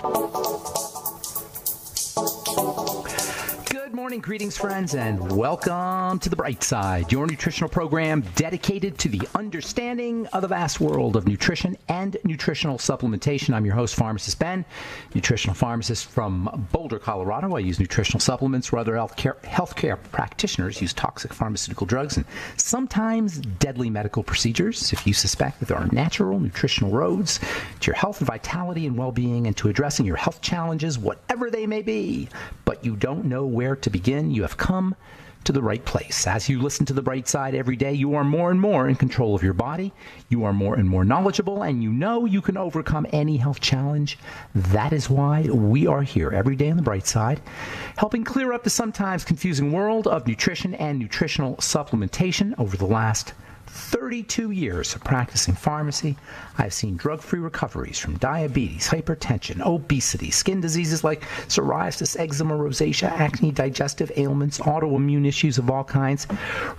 Good morning, greetings, friends, and welcome to The Bright Side, your nutritional program dedicated to the understanding of the vast world of nutrition and nutritional supplementation. I'm your host, Pharmacist Ben, nutritional pharmacist from Boulder, Colorado. I use nutritional supplements where other healthcare practitioners use toxic pharmaceutical drugs and sometimes deadly medical procedures. If you suspect that there are natural nutritional roads to your health and vitality and well-being and to addressing your health challenges, whatever they may be, but you don't know where to begin, you have come to the right place. As you listen to The Bright Side every day, you are more and more in control of your body. You are more and more knowledgeable, and you know you can overcome any health challenge. That is why we are here every day on The Bright Side, helping clear up the sometimes confusing world of nutrition and nutritional supplementation. Over the last 32 years of practicing pharmacy, I've seen drug-free recoveries from diabetes, hypertension, obesity, skin diseases like psoriasis, eczema, rosacea, acne, digestive ailments, autoimmune issues of all kinds.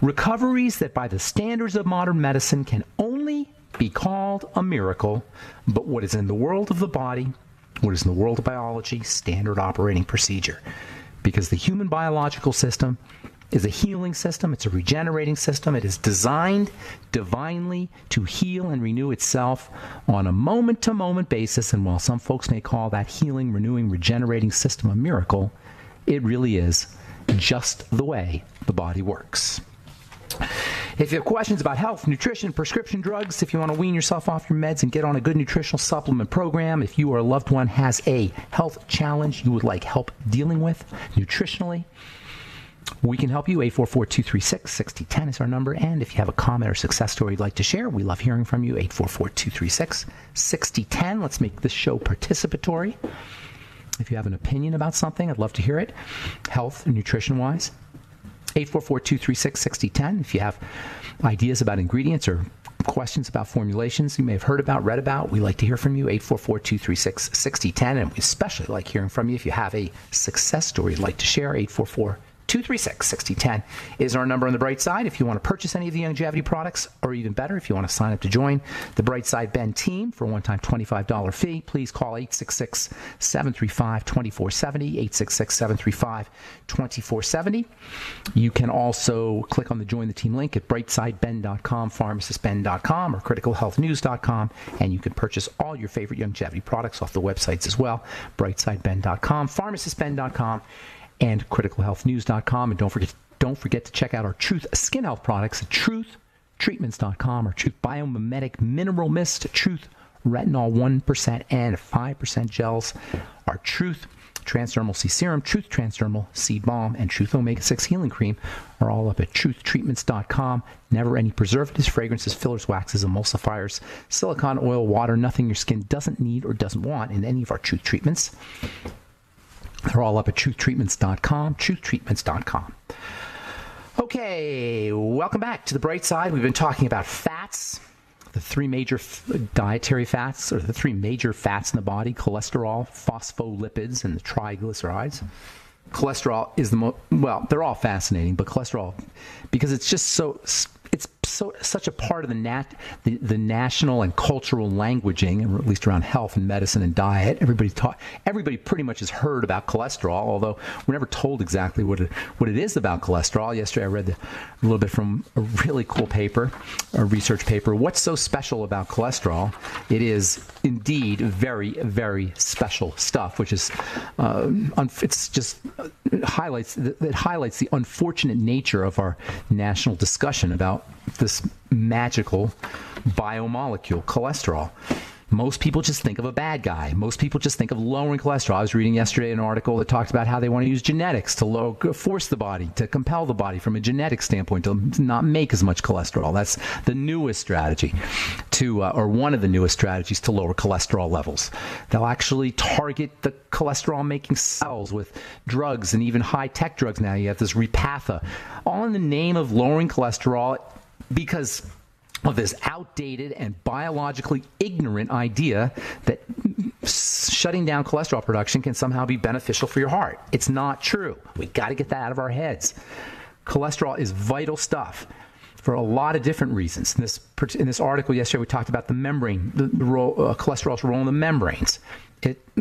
Recoveries that by the standards of modern medicine can only be called a miracle, but what is in the world of the body, what is in the world of biology, standard operating procedure. Because the human biological system is a healing system. It's a regenerating system. It is designed divinely to heal and renew itself on a moment-to-moment basis. And while some folks may call that healing, renewing, regenerating system a miracle, it really is just the way the body works. If you have questions about health, nutrition, prescription drugs, if you want to wean yourself off your meds and get on a good nutritional supplement program, if you or a loved one has a health challenge you would like help dealing with nutritionally, we can help you. 844-236-6010 is our number. And if you have a comment or success story you'd like to share, we love hearing from you. 844-236-6010. Let's make this show participatory. If you have an opinion about something, I'd love to hear it, health and nutrition-wise. 844-236-6010. If you have ideas about ingredients or questions about formulations you may have heard about, read about, we like to hear from you. 844-236-6010. And we especially like hearing from you if you have a success story you'd like to share. 844-236-6010 is our number on The Bright Side. If you want to purchase any of the longevity products, or even better, if you want to sign up to join the Bright Side Ben team for a one-time $25 fee, please call 866-735-2470, 866-735-2470. You can also click on the Join the Team link at brightsideben.com, pharmacistben.com, or criticalhealthnews.com, and you can purchase all your favorite longevity products off the websites as well, brightsideben.com, pharmacistben.com, and criticalhealthnews.com. And don't forget to check out our Truth Skin Health products at truthtreatments.com, or Truth Biomimetic Mineral Mist, Truth Retinol 1% and 5% gels, our Truth Transdermal C Serum, Truth Transdermal C Balm, and Truth Omega-6 Healing Cream are all up at truthtreatments.com. Never any preservatives, fragrances, fillers, waxes, emulsifiers, silicone, oil, water, nothing your skin doesn't need or doesn't want in any of our Truth treatments. They're all up at truthtreatments.com, truthtreatments.com. Okay, welcome back to The Bright Side. We've been talking about fats, the three major dietary fats, or the three major fats in the body: cholesterol, phospholipids, and the triglycerides. Cholesterol is they're all fascinating, but cholesterol, because it's just such a part of the national and cultural languaging, at least around health and medicine and diet. Everybody pretty much has heard about cholesterol, although we're never told exactly what it is about cholesterol. Yesterday I read a little bit from a really cool paper, a research paper. What's so special about cholesterol? It is indeed very, very special stuff, which is it highlights the unfortunate nature of our national discussion about this magical biomolecule, cholesterol. Most people just think of a bad guy. Most people just think of lowering cholesterol. I was reading yesterday an article that talked about how they want to use genetics to force the body, to compel the body from a genetic standpoint to not make as much cholesterol. That's the newest strategy or one of the newest strategies to lower cholesterol levels. They'll actually target the cholesterol-making cells with drugs, and even high-tech drugs now. You have this Repatha, all in the name of lowering cholesterol, because of this outdated and biologically ignorant idea that shutting down cholesterol production can somehow be beneficial for your heart. It's not true. We got to get that out of our heads. Cholesterol is vital stuff for a lot of different reasons. In this article yesterday, we talked about the membrane, the role, cholesterol's role in the membranes.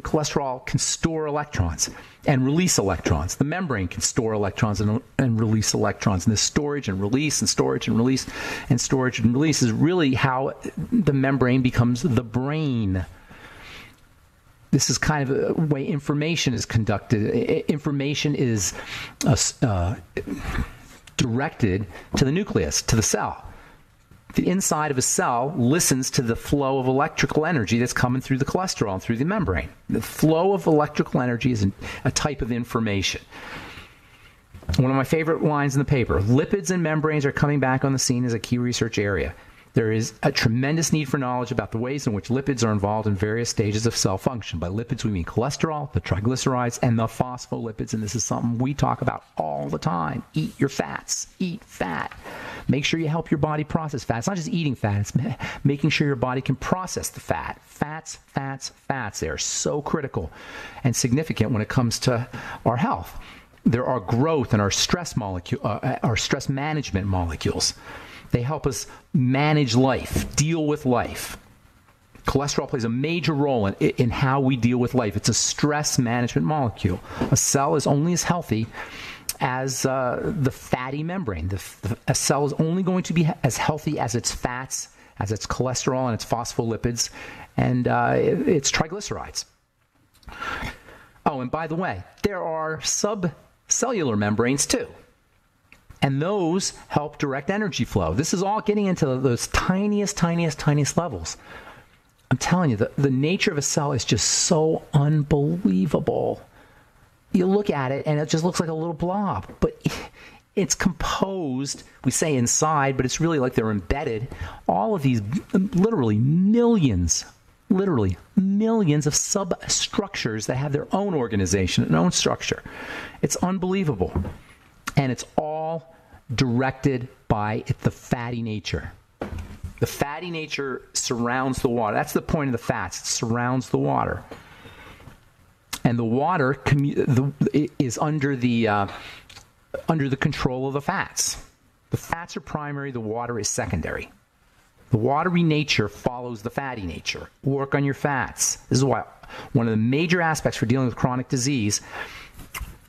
cholesterol can store electrons and release electrons. The membrane can store electrons and release electrons. And this storage and release and storage and release and storage and release is really how the membrane becomes the brain. This is kind of a way information is conducted. Information is directed to the nucleus, to the cell. The inside of a cell listens to the flow of electrical energy that's coming through the cholesterol and through the membrane. The flow of electrical energy is a type of information. One of my favorite lines in the paper, lipids and membranes are coming back on the scene as a key research area. There is a tremendous need for knowledge about the ways in which lipids are involved in various stages of cell function. By lipids, we mean cholesterol, the triglycerides, and the phospholipids. And this is something we talk about all the time. Eat your fats. Eat fat. Make sure you help your body process fat. It's not just eating fat. It's making sure your body can process the fat. Fats, fats, fats. They are so critical and significant when it comes to our health. There are growth and our stress management molecules. They help us manage life, deal with life. Cholesterol plays a major role in how we deal with life. It's a stress management molecule. A cell is only as healthy as the fatty membrane. A cell is only going to be as healthy as its fats, as its cholesterol and its phospholipids, and its triglycerides. Oh, and by the way, there are subcellular membranes too. And those help direct energy flow. This is all getting into those tiniest levels. I'm telling you, the nature of a cell is just so unbelievable. You look at it, and it just looks like a little blob. But it's composed, we say inside, but it's really like they're embedded. All of these, literally millions of substructures that have their own organization, their own structure. It's unbelievable. And it's all directed by the fatty nature. The fatty nature surrounds the water. That's the point of the fats. It surrounds the water. And the water is under the control of the fats. The fats are primary. The water is secondary. The watery nature follows the fatty nature. Work on your fats. This is why one of the major aspects for dealing with chronic disease,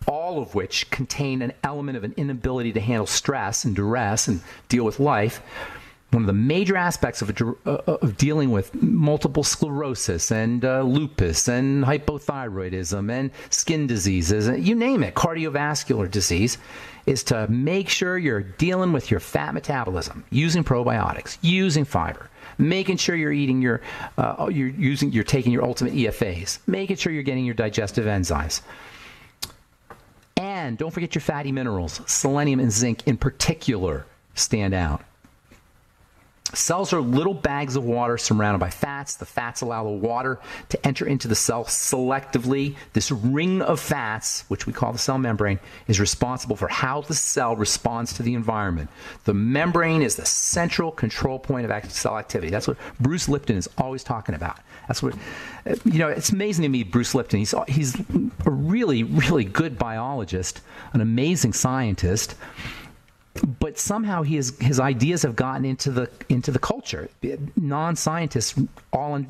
all of which contain an element of an inability to handle stress and duress and deal with life. One of the major aspects of dealing with multiple sclerosis and lupus and hypothyroidism and skin diseases, you name it, cardiovascular disease, is to make sure you're dealing with your fat metabolism, using probiotics, using fiber, making sure you're eating you're taking your ultimate EFAs, making sure you're getting your digestive enzymes. And don't forget your fatty minerals. Selenium and zinc in particular stand out. Cells are little bags of water surrounded by fats. The fats allow the water to enter into the cell selectively. This ring of fats, which we call the cell membrane, is responsible for how the cell responds to the environment. The membrane is the central control point of cell activity. That's what Bruce Lipton is always talking about. That's what, it's amazing to me, Bruce Lipton. He's a really, really good biologist, an amazing scientist. But somehow his ideas have gotten into the culture. Non-scientists all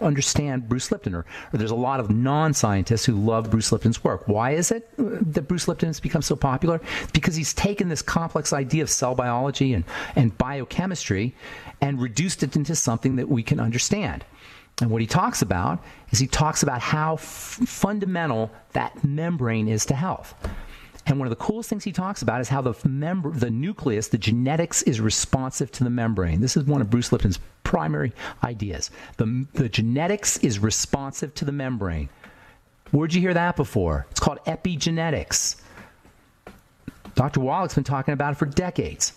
understand Bruce Lipton, or there's a lot of non-scientists who love Bruce Lipton's work. Why is it that Bruce Lipton has become so popular? Because he's taken this complex idea of cell biology and biochemistry and reduced it into something that we can understand. And what he talks about how fundamental that membrane is to health. And one of the coolest things he talks about is how the nucleus, the genetics, is responsive to the membrane. This is one of Bruce Lipton's primary ideas. The genetics is responsive to the membrane. Where'd you hear that before? It's called epigenetics. Dr. Wallach's been talking about it for decades.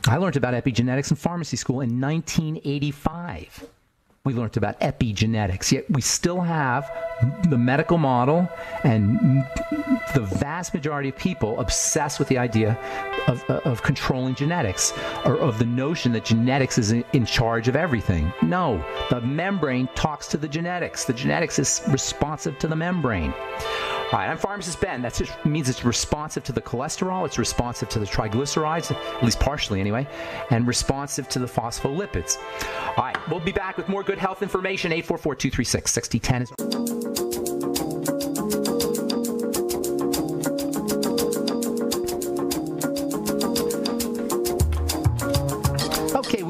I learned about epigenetics in pharmacy school in 1985. We learned about epigenetics, yet we still have the medical model, and the vast majority of people obsessed with the idea of controlling genetics, or of the notion that genetics is in charge of everything. No, the membrane talks to the genetics. The genetics is responsive to the membrane. All right, I'm Pharmacist Ben. That just means it's responsive to the cholesterol, it's responsive to the triglycerides, at least partially anyway, and responsive to the phospholipids. All right, we'll be back with more good health information. 844-236-6010.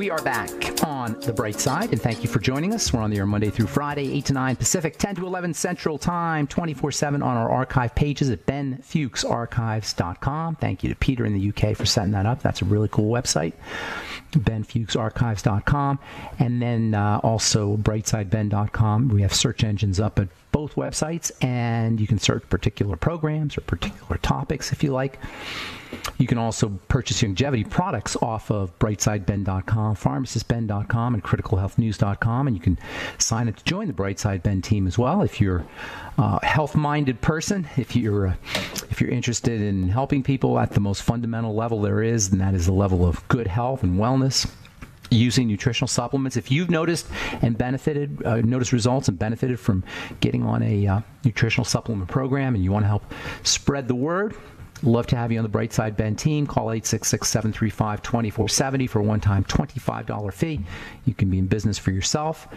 We are back on the bright side, and thank you for joining us. We're on the air Monday through Friday, 8 to 9 Pacific, 10 to 11 Central Time, 24/7 on our archive pages at benfuchsarchives.com. Thank you to Peter in the UK for setting that up. That's a really cool website, benfuchsarchives.com. And then also brightsideben.com. We have search engines up at both websites, and you can search particular programs or particular topics if you like. You can also purchase longevity products off of brightsideben.com, pharmacistben.com, and criticalhealthnews.com, and you can sign up to join the Brightside Ben team as well if you're a health-minded person, if you're interested in helping people at the most fundamental level there is, and that is the level of good health and wellness using nutritional supplements. If you've noticed and benefited, noticed results and benefited from getting on a nutritional supplement program, and you want to help spread the word, love to have you on the Brightside Ben team. Call 866-735-2470 for a one-time $25 fee. You can be in business for yourself,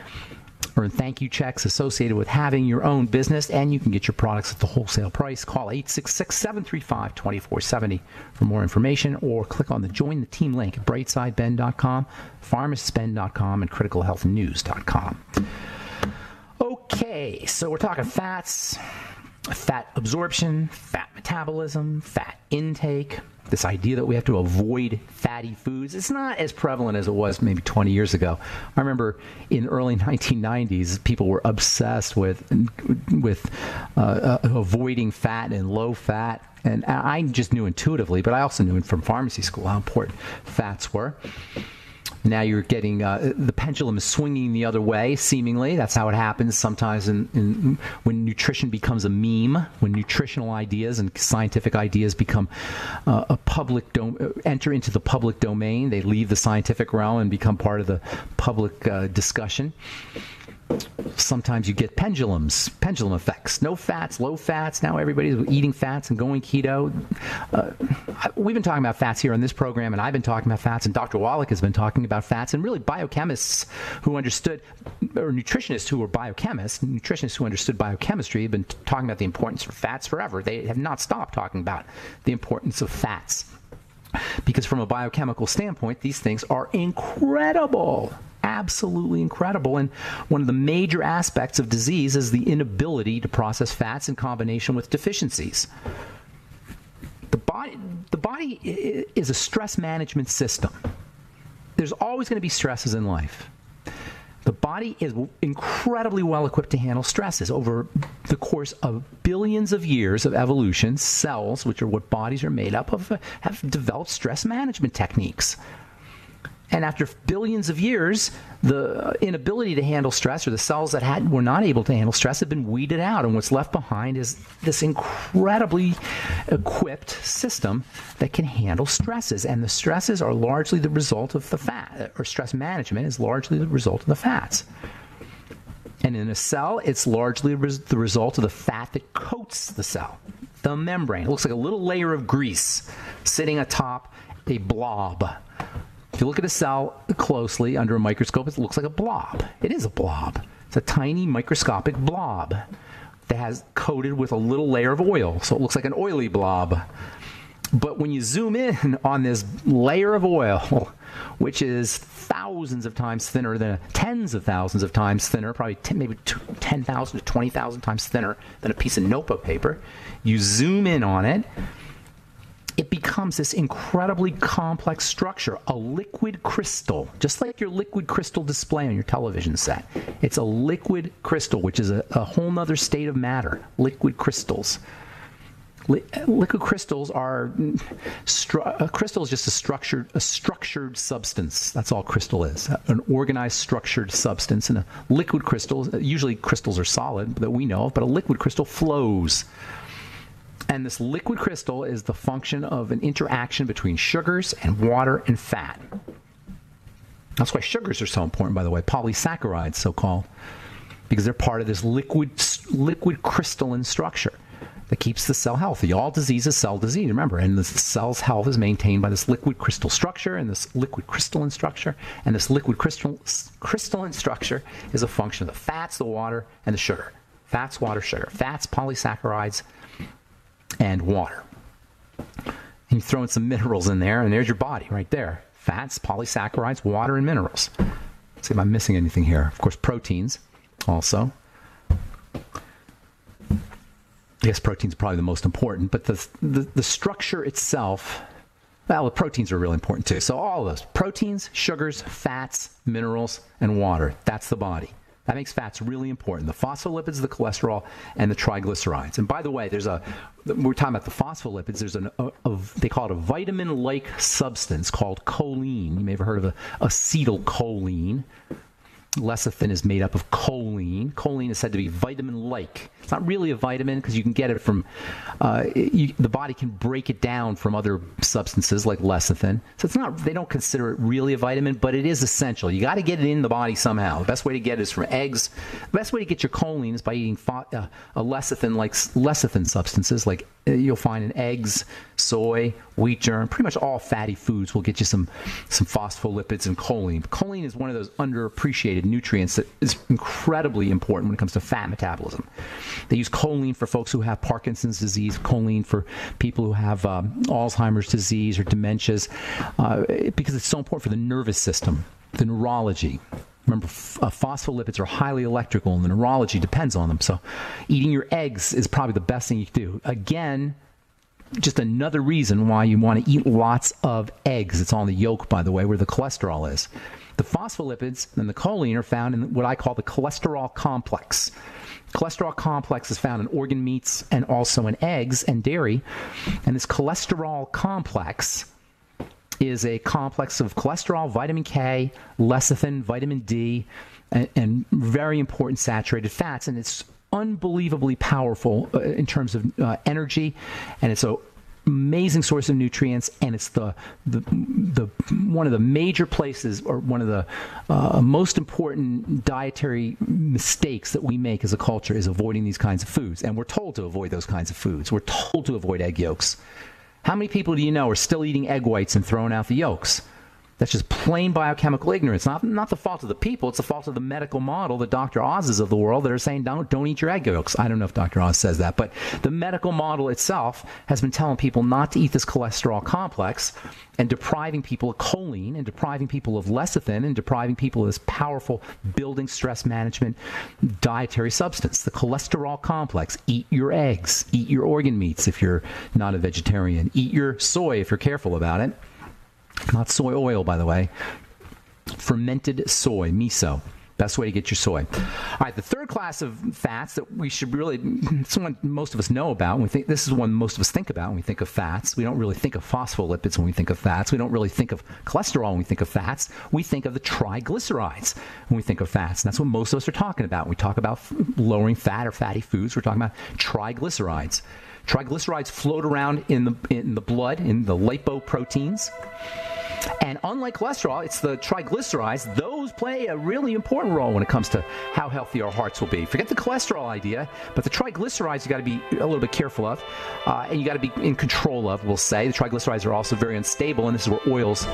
earn thank you checks associated with having your own business, and you can get your products at the wholesale price. Call 866-735-2470 for more information, or click on the Join the Team link at brightsideben.com, pharmacistben.com, and criticalhealthnews.com. Okay, so we're talking fats, fat absorption, fat metabolism, fat intake, this idea that we have to avoid fatty foods. It's not as prevalent as it was maybe 20 years ago. I remember in the early 1990s, people were obsessed with avoiding fat and low fat. And I just knew intuitively, but I also knew from pharmacy school how important fats were. Now you're getting the pendulum is swinging the other way, seemingly. That's how it happens sometimes when nutrition becomes a meme, when nutritional ideas and scientific ideas become enter into the public domain. They leave the scientific realm and become part of the public discussion. Sometimes you get pendulum effects. No fats, low fats. Now everybody's eating fats and going keto. We've been talking about fats here on this program, and I've been talking about fats, and Dr. Wallach has been talking about fats, and really biochemists who understood, or nutritionists who were biochemists, nutritionists who understood biochemistry have been talking about the importance of fats forever. They have not stopped talking about the importance of fats, because from a biochemical standpoint, these things are incredible. Absolutely incredible. And one of the major aspects of disease is the inability to process fats in combination with deficiencies. The body is a stress management system. There's always going to be stresses in life. The body is incredibly well equipped to handle stresses. Over the course of billions of years of evolution, cells, which are what bodies are made up of, have developed stress management techniques. And after billions of years, the inability to handle stress, or the cells that were not able to handle stress, have been weeded out. And what's left behind is this incredibly equipped system that can handle stresses. And the stresses are largely the result of the fat, or stress management is largely the result of the fats. And in a cell, it's largely the result of the fat that coats the cell, the membrane. It looks like a little layer of grease sitting atop a blob. If you look at a cell closely under a microscope, it looks like a blob. It is a blob. It's a tiny microscopic blob that has coated with a little layer of oil, so it looks like an oily blob. But when you zoom in on this layer of oil, which is thousands of times thinner than tens of thousands of times thinner, probably maybe 10,000 to 20,000 times thinner than a piece of notebook paper, you zoom in on it, it becomes this incredibly complex structure, a liquid crystal, just like your liquid crystal display on your television set. It's a liquid crystal, which is a whole nother state of matter, liquid crystals. Liquid crystals are, a crystal is just a structured substance. That's all crystal is, an organized, structured substance. And a liquid crystal, usually crystals are solid that we know of, but a liquid crystal flows. And this liquid crystal is the function of an interaction between sugars and water and fat. That's why sugars are so important, by the way, polysaccharides, so-called, because they're part of this liquid crystalline structure that keeps the cell healthy. All disease is cell disease, remember, and the cell's health is maintained by this liquid crystal structure and this liquid crystalline structure. And this liquid crystalline structure is a function of the fats, the water, and the sugar. Fats, water, sugar. Fats, polysaccharides, and water. And you throw in some minerals in there, and there's your body right there. fats, polysaccharides, water, and minerals. Let's see if I'm missing anything here. Of course, proteins also. Yes, proteins are probably the most important, but the structure itself, well, the proteins are really important too. So all of those, proteins, sugars, fats, minerals, and water, that's the body. That makes fats really important. The phospholipids, the cholesterol, and the triglycerides. And by the way, we're talking about the phospholipids. There's they call it a vitamin-like substance called choline. You may have heard of acetylcholine. Lecithin is made up of choline. Choline is said to be vitamin-like. It's not really a vitamin because you can get it from, the body can break it down from other substances like lecithin. So it's not, they don't consider it really a vitamin, but it is essential. You got to get it in the body somehow. The best way to get it is from eggs. The best way to get your choline is by eating a lecithin, like lecithin substances, like you'll find in eggs, soy, wheat germ. Pretty much all fatty foods will get you some phospholipids and choline. But choline is one of those underappreciated nutrients that is incredibly important when it comes to fat metabolism. They use choline for folks who have Parkinson's disease, choline for people who have Alzheimer's disease or dementias, because it's so important for the nervous system, the neurology. Remember, phospholipids are highly electrical, and the neurology depends on them. So eating your eggs is probably the best thing you can do. Again, just another reason why you want to eat lots of eggs. It's on the yolk, by the way, where the cholesterol is. The phospholipids and the choline are found in what I call the cholesterol complex. Cholesterol complex is found in organ meats and also in eggs and dairy. And this cholesterol complex is a complex of cholesterol, vitamin K, lecithin, vitamin D, and very important saturated fats. And it's unbelievably powerful in terms of energy, and it's a amazing source of nutrients, and it's the one of the major places, or one of the most important dietary mistakes that we make as a culture is avoiding these kinds of foods. And we're told to avoid those kinds of foods. We're told to avoid egg yolks. How many people do you know are still eating egg whites and throwing out the yolks? That's just plain biochemical ignorance. Not the fault of the people. It's the fault of the medical model, the Dr. Oz's of the world that are saying, don't eat your egg yolks. I don't know if Dr. Oz says that, but the medical model itself has been telling people not to eat this cholesterol complex and depriving people of choline and depriving people of lecithin and depriving people of this powerful building stress management dietary substance, the cholesterol complex. Eat your eggs. Eat your organ meats if you're not a vegetarian. Eat your soy if you're careful about it. Not soy oil, by the way. Fermented soy, miso. Best way to get your soy. All right, the third class of fats that we should really, it's one most of us know about. This is one most of us think about when we think of fats. We don't really think of phospholipids when we think of fats. We don't really think of cholesterol when we think of fats. We think of the triglycerides when we think of fats. And that's what most of us are talking about. When we talk about lowering fat or fatty foods, we're talking about triglycerides. Triglycerides float around in the blood, in the lipoproteins. And unlike cholesterol, it's the triglycerides. Those play a really important role when it comes to how healthy our hearts will be. Forget the cholesterol idea, but the triglycerides you got to be a little bit careful of, and you got to be in control of, we'll say. The triglycerides are also very unstable, and this is where oils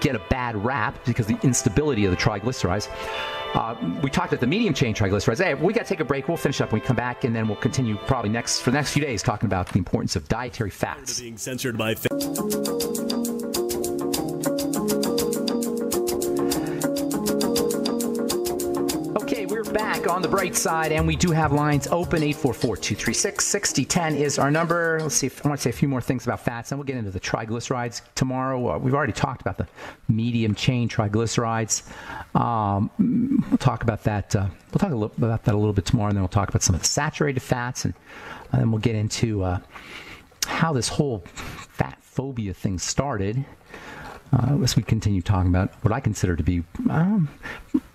get a bad rap because of the instability of the triglycerides. We talked about the medium chain triglycerides. Hey, we got to take a break. We'll finish up when we come back, and then we'll continue probably for the next few days talking about the importance of dietary fats. Being censored by Back on the bright side, and we do have lines open. 844-236-6010 is our number. Let's see if I want to say a few more things about fats, and we'll get into the triglycerides tomorrow. We've already talked about the medium chain triglycerides. We'll talk about that. We'll talk about that a little bit tomorrow, and then we'll talk about some of the saturated fats, and then we'll get into how this whole fat phobia thing started. As we continue talking about what I consider to be,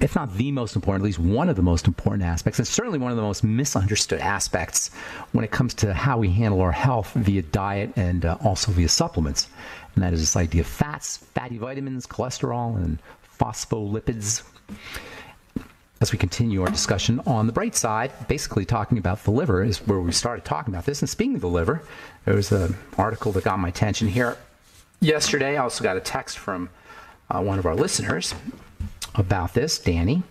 if not the most important, at least one of the most important aspects, and certainly one of the most misunderstood aspects when it comes to how we handle our health via diet and also via supplements. And that is this idea of fats, fatty vitamins, cholesterol, and phospholipids. As we continue our discussion on the bright side, basically talking about the liver is where we started talking about this. And speaking of the liver, there was an article that got my attention here. Yesterday, I also got a text from one of our listeners about this, Danny,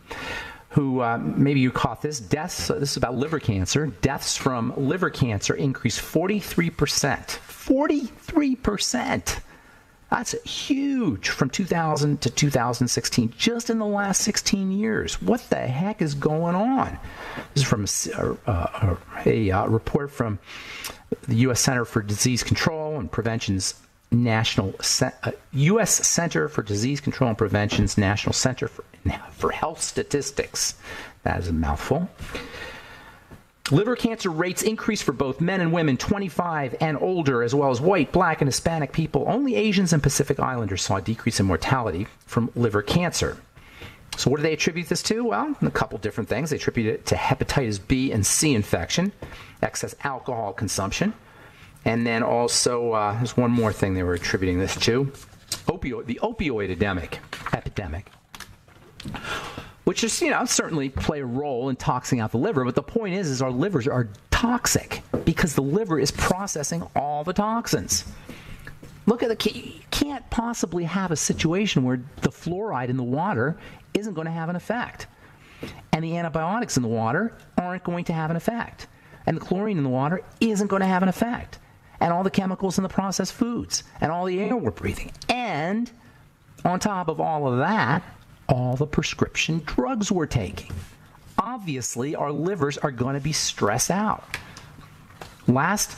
who maybe you caught this. This is about liver cancer. Deaths from liver cancer increased 43%. 43%. That's huge from 2000 to 2016, just in the last 16 years. What the heck is going on? This is from a report from the U.S. Center for Disease Control and Prevention's U.S. Center for Disease Control and Prevention's National Center for Health Statistics. That is a mouthful. Liver cancer rates increase for both men and women 25 and older, as well as white, black, and Hispanic people. Only Asians and Pacific Islanders saw a decrease in mortality from liver cancer. So what do they attribute this to? Well, a couple different things. They attribute it to hepatitis B and C infection, excess alcohol consumption, and then also, there's one more thing they were attributing this to, the opioid epidemic, which is, certainly play a role in toxing out the liver. But the point is our livers are toxic because the liver is processing all the toxins. Look at you can't possibly have a situation where the fluoride in the water isn't going to have an effect. And the antibiotics in the water aren't going to have an effect. And the chlorine in the water isn't going to have an effect. And all the chemicals in the processed foods and all the air we're breathing. And on top of all of that, all the prescription drugs we're taking. Obviously, our livers are going to be stressed out. The last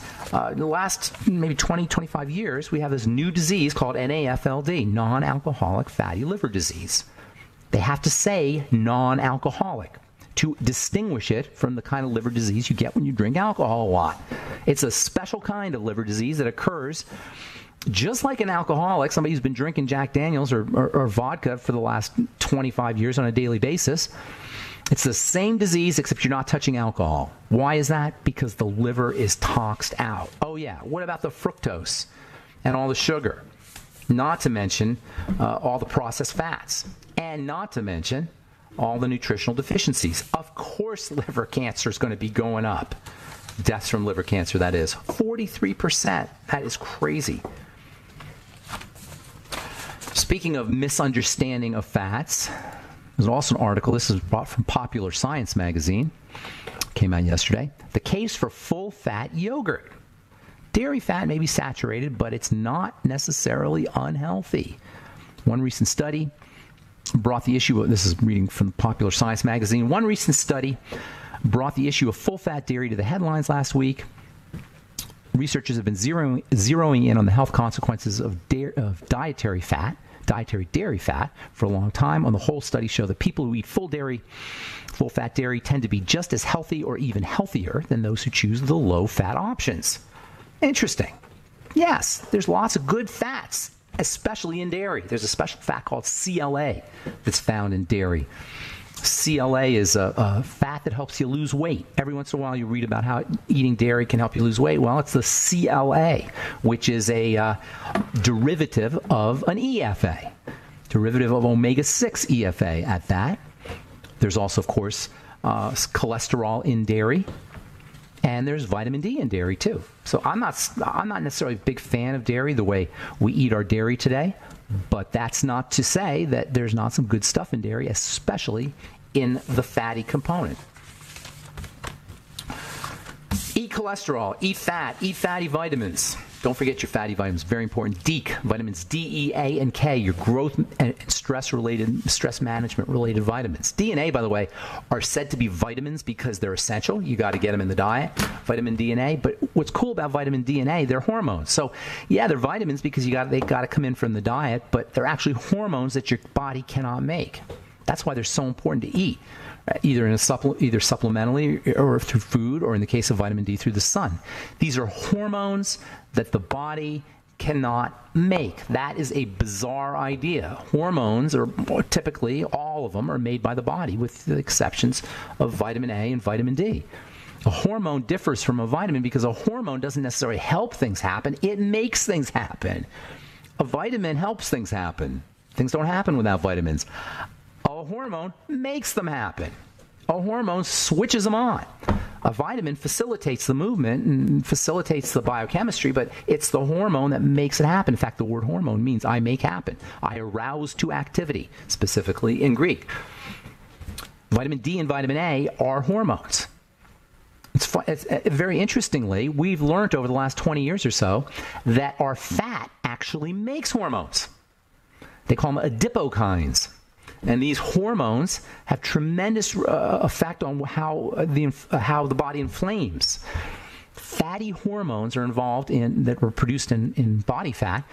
maybe 20, 25 years, we have this new disease called NAFLD, non-alcoholic fatty liver disease. They have to say non-alcoholic to distinguish it from the kind of liver disease you get when you drink alcohol a lot. It's a special kind of liver disease that occurs just like an alcoholic, somebody who's been drinking Jack Daniels or vodka for the last 25 years on a daily basis. It's the same disease, except you're not touching alcohol. Why is that? Because the liver is toxed out. Oh, yeah. What about the fructose and all the sugar? Not to mention all the processed fats. And not to mention all the nutritional deficiencies. Of course, liver cancer is going to be going up. Deaths from liver cancer, that is. 43%. That is crazy. Speaking of misunderstanding of fats, there's also an article. This is brought from Popular Science magazine. Came out yesterday. The case for full-fat yogurt. Dairy fat may be saturated, but it's not necessarily unhealthy. One recent study brought the issue of, this is reading from Popular Science magazine, one recent study brought the issue of full-fat dairy to the headlines last week. Researchers have been zeroing in on the health consequences of dietary dairy fat for a long time. On the whole, studies show that people who eat full-fat dairy tend to be just as healthy or even healthier than those who choose the low-fat options. Interesting. Yes, there's lots of good fats, especially in dairy. There's a special fat called CLA that's found in dairy. CLA is a fat that helps you lose weight. Every once in a while you read about how eating dairy can help you lose weight. Well, it's the CLA, which is a derivative of an EFA, derivative of omega-6 EFA at that. There's also, of course, cholesterol in dairy, and there's vitamin D in dairy too. So I'm not necessarily a big fan of dairy the way we eat our dairy today. But that's not to say that there's not some good stuff in dairy, especially in the fatty component. Eat cholesterol, eat fat, eat fatty vitamins. Don't forget your fatty vitamins, very important. Vitamins D, E, A, and K, your growth and stress management related vitamins. D and A, by the way, are said to be vitamins because they're essential. You got to get them in the diet, vitamin D and A. But what's cool about vitamin D and A, they're hormones. So yeah, they're vitamins because they got to come in from the diet, but they're actually hormones that your body cannot make. That's why they're so important to eat. Either supplementally or through food, or in the case of vitamin D, through the sun. These are hormones that the body cannot make. That is a bizarre idea. Hormones, or typically all of them, are made by the body, with the exceptions of vitamin A and vitamin D. A hormone differs from a vitamin because a hormone doesn't necessarily help things happen. It makes things happen. A vitamin helps things happen. Things don't happen without vitamins. A hormone makes them happen. A hormone switches them on. A vitamin facilitates the movement and facilitates the biochemistry, but it's the hormone that makes it happen. In fact, the word hormone means I make happen. I arouse to activity, specifically in Greek. Vitamin D and vitamin A are hormones. Very interestingly, we've learned over the last 20 years or so that our fat actually makes hormones. They call them adipokines. And these hormones have tremendous effect on how the body inflames. Fatty hormones are involved that were produced in body fat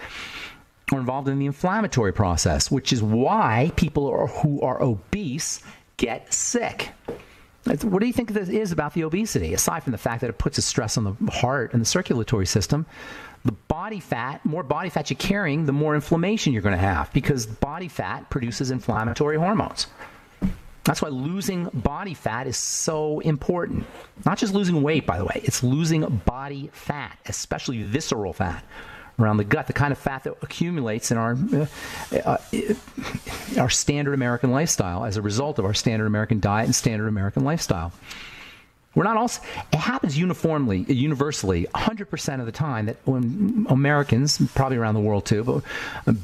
are involved in the inflammatory process, which is why people who are obese get sick. What do you think this is about the obesity? Aside from the fact that it puts a stress on the heart and the circulatory system, the body fat, more body fat you're carrying, the more inflammation you're going to have, because body fat produces inflammatory hormones. That's why losing body fat is so important. Not just losing weight, by the way. It's losing body fat, especially visceral fat around the gut, the kind of fat that accumulates in our standard American lifestyle as a result of our standard American diet and standard American lifestyle. It happens universally, 100% of the time that when Americans, probably around the world too, but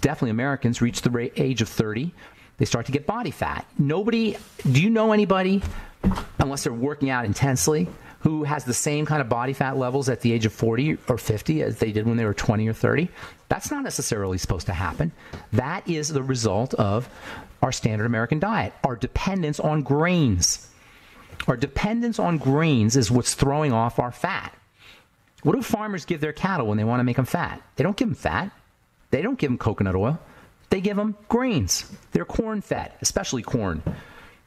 definitely Americans reach the age of 30, they start to get body fat. Do you know anybody, unless they're working out intensely, who has the same kind of body fat levels at the age of 40 or 50 as they did when they were 20 or 30? That's not necessarily supposed to happen. That is the result of our standard American diet, our dependence on grains. Our dependence on grains is what's throwing off our fat. What do farmers give their cattle when they want to make them fat? They don't give them fat. They don't give them coconut oil. They give them grains. They're corn fed, especially corn.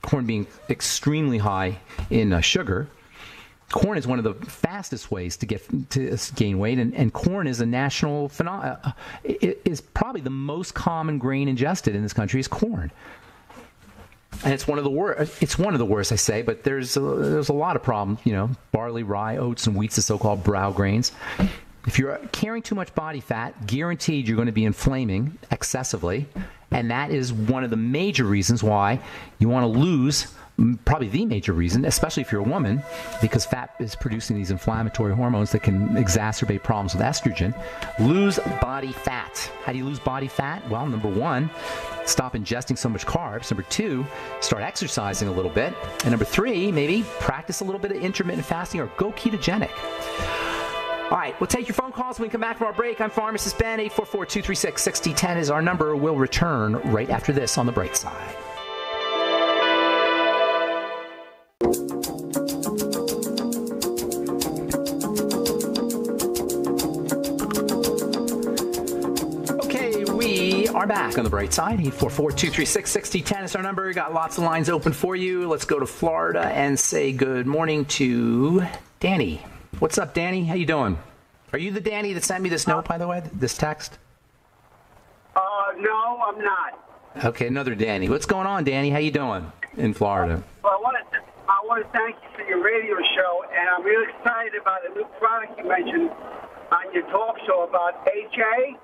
Corn being extremely high in sugar. Corn is one of the fastest ways to gain weight, and corn is a national phenomenon. It is probably the most common grain ingested in this country is corn. And it's one of the worst. It's one of the worst, I say, but there's a lot of problems. Barley, rye, oats, and wheat's the so-called brow grains. If you're carrying too much body fat, guaranteed you're going to be inflaming excessively, and that is one of the major reasons why you want to lose. Probably the major reason, especially if you're a woman, because fat is producing these inflammatory hormones that can exacerbate problems with estrogen. Lose body fat. How do you lose body fat? Well, number one, stop ingesting so much carbs. Number two, start exercising a little bit. And number three, maybe practice a little bit of intermittent fasting or go ketogenic. All right, we'll take your phone calls when we come back from our break. I'm Pharmacist Ben. 844-236-6010 is our number. We'll return right after this on The Bright Side. Are back on The Bright Side. 844-236-6010 is our number. We got lots of lines open for you. Let's go to Florida and say good morning to Danny. What's up, Danny? How you doing? Are you the Danny that sent me this note, by the way, this text? No, I'm not. Okay, another Danny. What's going on, Danny? How you doing in Florida? Well, I want to thank you for your radio show, and I'm really excited about a new product you mentioned on your talk show about HA.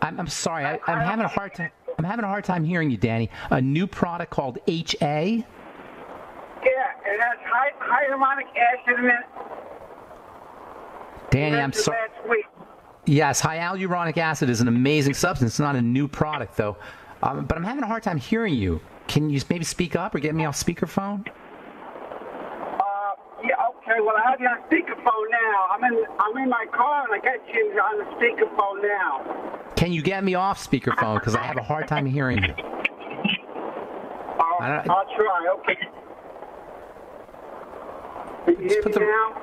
I'm sorry. I'm having a hard time. I'm having a hard time hearing you, Danny. A new product called HA. Yeah, it has hyaluronic acid in it. Danny, I'm sorry. Yes, hyaluronic acid is an amazing substance. It's not a new product, though. But I'm having a hard time hearing you. Can you maybe speak up or get me off speakerphone? Yeah, okay. Well, I have you on speakerphone now. I'm in my car, and I got you on the speakerphone now. Can you get me off speakerphone? Because I have a hard time hearing you. I'll try. Okay. Can you hear me now?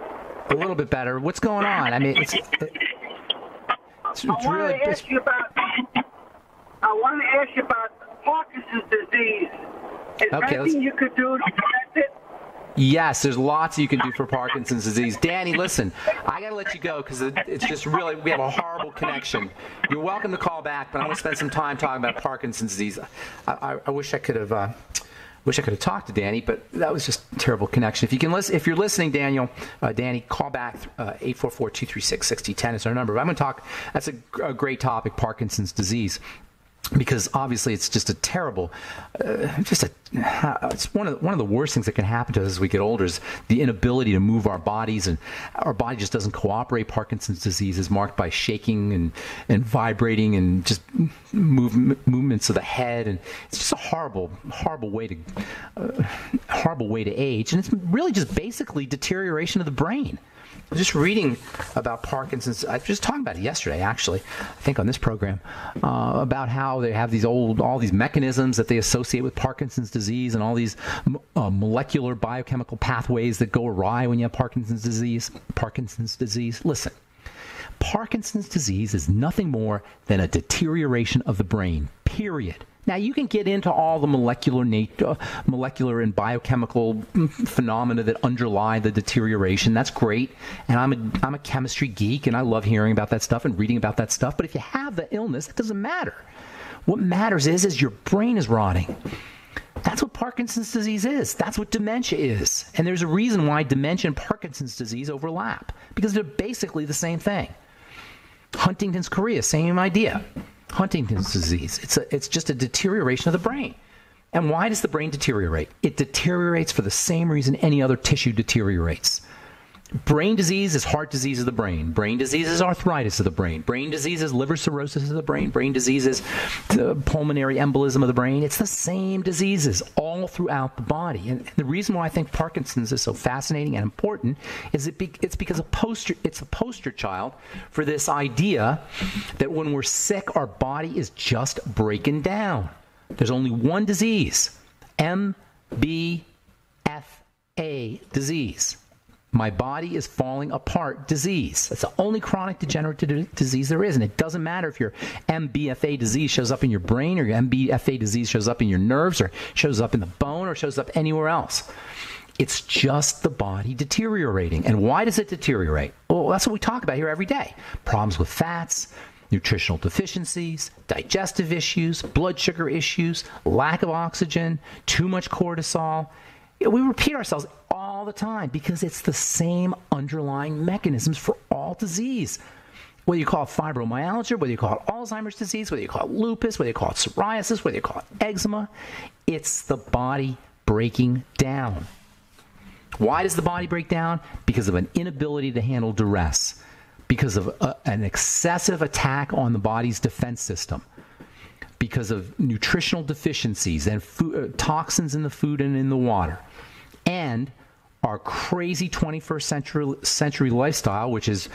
A little bit better. What's going on? I mean, it's I want to ask you about Parkinson's disease. Is there anything you could do to prevent it? Yes, there's lots you can do for Parkinson's disease. Danny, listen, I got to let you go because it's just really, we have a horrible connection. You're welcome to call back, but I want to spend some time talking about Parkinson's disease. I wish I could have talked to Danny, but that was just a terrible connection. If you're listening, Danny, call back 844-236-6010 is our number. But I'm going to talk. That's a great topic, Parkinson's disease. because obviously it's just a terrible, it's one of the worst things that can happen to us as we get older is the inability to move our bodies, and our body just doesn't cooperate. Parkinson's disease is marked by shaking and vibrating and just movements of the head, and it's just a horrible way to age, and it's really just basically deterioration of the brain. Just reading about Parkinson's, I was just talking about it yesterday, actually, I think on this program, about how they have all these mechanisms that they associate with Parkinson's disease, and all these molecular biochemical pathways that go awry when you have Parkinson's disease. Listen, Parkinson's disease is nothing more than a deterioration of the brain, period. Now, you can get into all the molecular and biochemical phenomena that underlie the deterioration. That's great. And I'm a chemistry geek, and I love hearing about that stuff and reading about that stuff. But if you have the illness, it doesn't matter. What matters is your brain is rotting. That's what Parkinson's disease is. That's what dementia is. And there's a reason why dementia and Parkinson's disease overlap, because they're basically the same thing. Huntington's chorea, same idea. Huntington's disease. It's just a deterioration of the brain. And why does the brain deteriorate? It deteriorates for the same reason any other tissue deteriorates. Brain disease is heart disease of the brain. Brain disease is arthritis of the brain. Brain disease is liver cirrhosis of the brain. Brain disease is pulmonary embolism of the brain. It's the same diseases all throughout the body. And the reason why I think Parkinson's is so fascinating and important is it's because it's a poster child for this idea that when we're sick, our body is just breaking down. There's only one disease, MBFA disease. My body is falling apart disease. That's the only chronic degenerative disease there is. And it doesn't matter if your MBFA disease shows up in your brain, or your MBFA disease shows up in your nerves, or shows up in the bone, or shows up anywhere else. It's just the body deteriorating. And why does it deteriorate? Well, that's what we talk about here every day. Problems with fats, nutritional deficiencies, digestive issues, blood sugar issues, lack of oxygen, too much cortisol. We repeat ourselves all the time because it's the same underlying mechanisms for all disease. Whether you call it fibromyalgia, whether you call it Alzheimer's disease, whether you call it lupus, whether you call it psoriasis, whether you call it eczema, it's the body breaking down. Why does the body break down? Because of an inability to handle duress, because of an excessive attack on the body's defense system, because of nutritional deficiencies and toxins in the food and in the water, and our crazy 21st century lifestyle, which is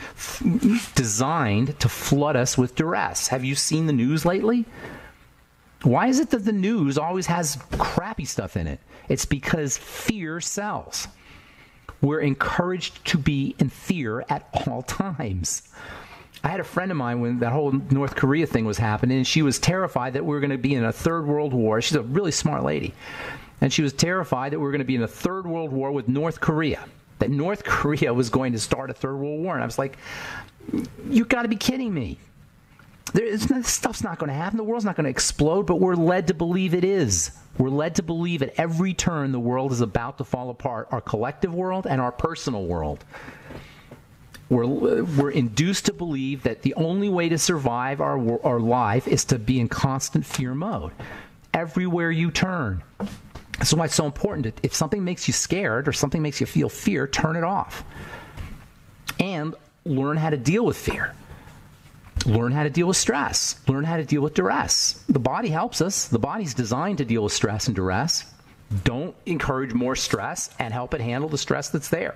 designed to flood us with duress. Have you seen the news lately? Why is it that the news always has crappy stuff in it? It's because fear sells. We're encouraged to be in fear at all times. I had a friend of mine when that whole North Korea thing was happening, and she was terrified that we were going to be in a third world war. She's a really smart lady. And she was terrified that we were going to be in a third world war with North Korea, that North Korea was going to start a third world war. And I was like, you got to be kidding me. This stuff's not going to happen. The world's not going to explode, but we're led to believe it is. We're led to believe at every turn the world is about to fall apart, our collective world and our personal world. We're induced to believe that the only way to survive our life is to be in constant fear mode everywhere you turn. That's why it's so important. If something makes you scared or something makes you feel fear, turn it off. And learn how to deal with fear. Learn how to deal with stress. Learn how to deal with duress. The body helps us. The body's designed to deal with stress and duress. Don't encourage more stress and help it handle the stress that's there.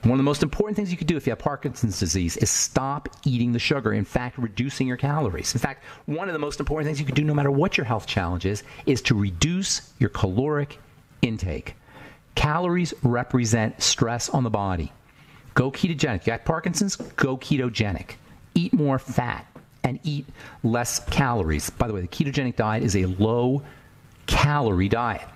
One of the most important things you could do if you have Parkinson's disease is stop eating the sugar. In fact, reducing your calories. In fact, one of the most important things you could do no matter what your health challenge is to reduce your caloric intake. Calories represent stress on the body. Go ketogenic. You got Parkinson's? Go ketogenic. Eat more fat and eat less calories. By the way, the ketogenic diet is a low-calorie diet.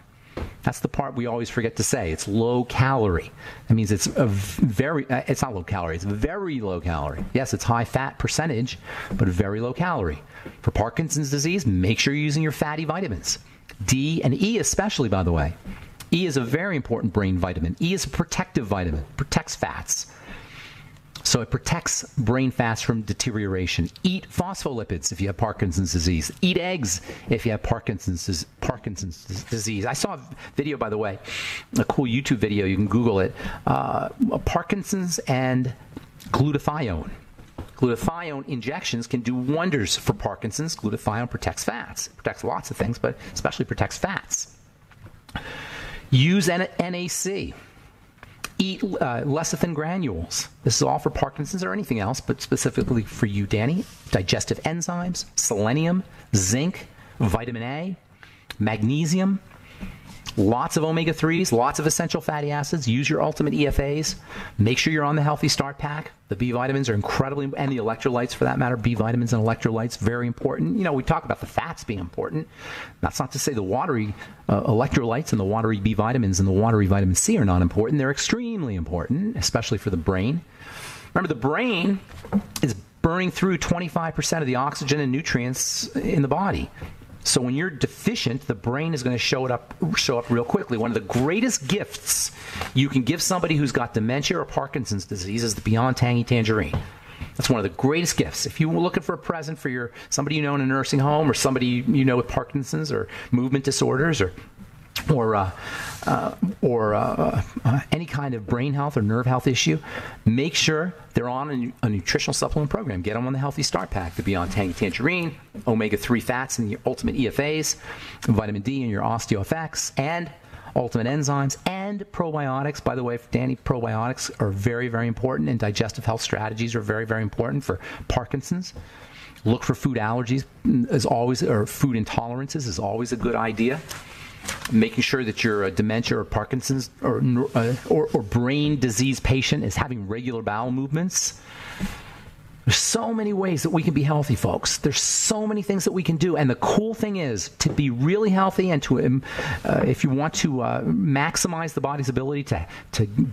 That's the part we always forget to say. It's low calorie. That means it's it's not low calorie, it's very low calorie. Yes, it's high fat percentage, but very low calorie. For Parkinson's disease, make sure you're using your fatty vitamins. D and E especially, by the way. E is a very important brain vitamin. E is a protective vitamin, protects fats. So it protects brain fats from deterioration. Eat phospholipids if you have Parkinson's disease. Eat eggs if you have Parkinson's disease. I saw a video, by the way, a cool YouTube video. You can Google it. Parkinson's and glutathione. Glutathione injections can do wonders for Parkinson's. Glutathione protects fats. It protects lots of things, but especially protects fats. Use NAC. Eat lecithin granules. This is all for Parkinson's or anything else, but specifically for you, Danny. Digestive enzymes, selenium, zinc, vitamin A, magnesium, lots of omega-3s, lots of essential fatty acids. Use your ultimate EFAs. Make sure you're on the Healthy Start Pack. The B vitamins are incredibly, and the electrolytes for that matter. B vitamins and electrolytes, very important. You know, we talk about the fats being important. That's not to say the watery electrolytes and the watery B vitamins and the watery vitamin C are not important. They're extremely important, especially for the brain. Remember, the brain is burning through 25% of the oxygen and nutrients in the body. So when you're deficient, the brain is going to show up real quickly. One of the greatest gifts you can give somebody who's got dementia or Parkinson's disease is the Beyond Tangy Tangerine. That's one of the greatest gifts. If you were looking for a present for somebody you know in a nursing home or somebody you know with Parkinson's or movement disorders or any kind of brain health or nerve health issue, make sure they're on a nutritional supplement program. Get them on the Healthy Start Pack, the Beyond Tangy Tangerine, omega-3 fats and your ultimate EFAs, vitamin D and your OsteoFX, and ultimate enzymes and probiotics. By the way, Danny, probiotics are very, very important, and digestive health strategies are very, very important for Parkinson's. Look for food allergies or food intolerances is always a good idea. Making sure that your dementia or Parkinson's or brain disease patient is having regular bowel movements. There's so many ways that we can be healthy, folks. There's so many things that we can do. And the cool thing is to be really healthy and to, if you want to maximize the body's ability to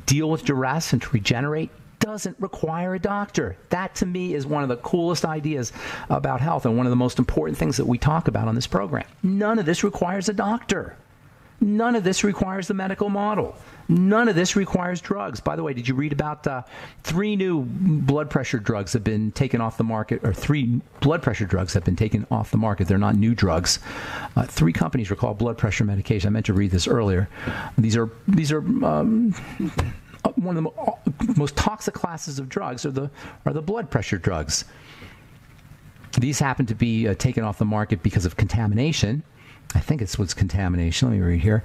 deal with duress and to regenerate, doesn't require a doctor. That, to me, is one of the coolest ideas about health and one of the most important things that we talk about on this program. None of this requires a doctor. None of this requires the medical model. None of this requires drugs. By the way, did you read about 3 new blood pressure drugs have been taken off the market, or 3 blood pressure drugs have been taken off the market? They're not new drugs. 3 companies were called blood pressure medication. I meant to read this earlier. These are one of the most toxic classes of drugs are the blood pressure drugs. These happen to be taken off the market because of contamination. I think it's what's contamination. Let me read here.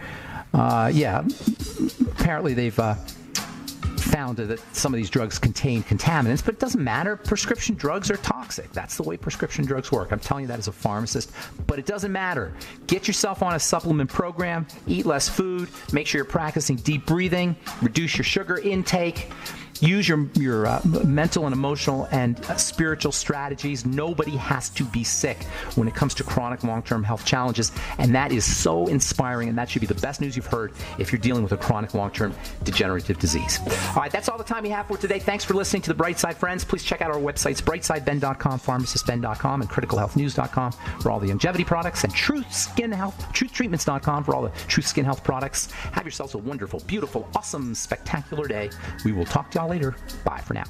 Apparently they've found that some of these drugs contain contaminants, but it doesn't matter. Prescription drugs are toxic. That's the way prescription drugs work. I'm telling you that as a pharmacist, but it doesn't matter. Get yourself on a supplement program, eat less food, make sure you're practicing deep breathing, reduce your sugar intake, use your mental and emotional and spiritual strategies. Nobody has to be sick when it comes to chronic long-term health challenges, and that is so inspiring, and that should be the best news you've heard if you're dealing with a chronic long-term degenerative disease. All right, that's all the time we have for today. Thanks for listening to The Bright Side, friends. Please check out our websites, brightsideben.com, pharmacistben.com, and criticalhealthnews.com for all the longevity products, and truthtreatments.com for all the Truth Skin Health products. Have yourselves a wonderful, beautiful, awesome, spectacular day. We will talk to y'all later. Bye for now.